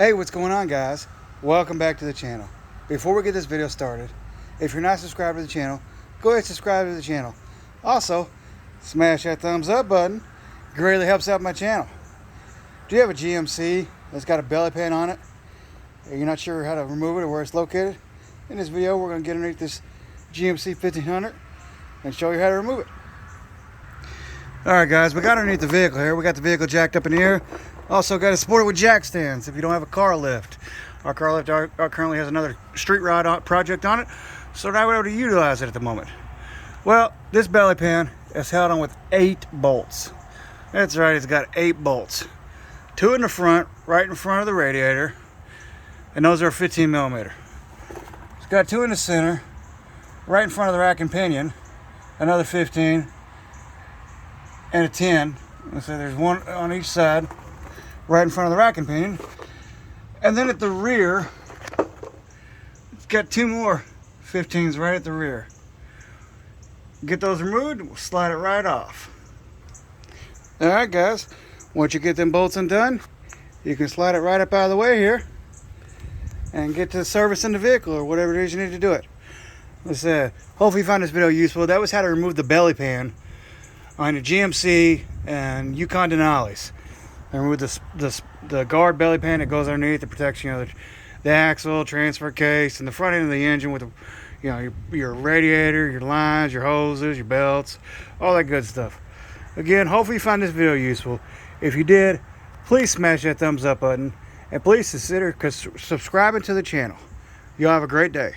Hey, what's going on, guys? Welcome back to the channel. Before we get this video started, if you're not subscribed to the channel, go ahead and subscribe to the channel. Also, smash that thumbs up button. It greatly helps out my channel. Do you have a GMC that's got a belly pan on it? Or you're not sure how to remove it or where it's located? In this video, we're going to get underneath this GMC 1500 and show you how to remove it. Alright guys, we got underneath the vehicle here. We got the vehicle jacked up in the air. Also got to support it with jack stands if you don't have a car lift. Our car lift currently has another street rod project on it, so we're not able to utilize it at the moment. Well, this belly pan is held on with 8 bolts. That's right, it's got 8 bolts. 2 in the front, right in front of the radiator, and those are 15 millimeter. It's got 2 in the center, right in front of the rack and pinion, another 15, and a 10. So there's one on each side, right in front of the rack and pinion. And then at the rear, it's got 2 more 15s right at the rear. Get those removed, we'll slide it right off. Alright guys, once you get them bolts undone, you can slide it right up out of the way here and get to servicing the vehicle or whatever it is you need to do it. Let's hopefully you found this video useful. That was how to remove the belly pan on a GMC and Yukon Denali's. And remove the guard belly pan that goes underneath that protects, you know, the axle, transfer case, and the front end of the engine with, your radiator, your lines, your hoses, your belts, all that good stuff. Again, hopefully you found this video useful. If you did, please smash that thumbs up button, and please consider subscribing to the channel. Y'all have a great day.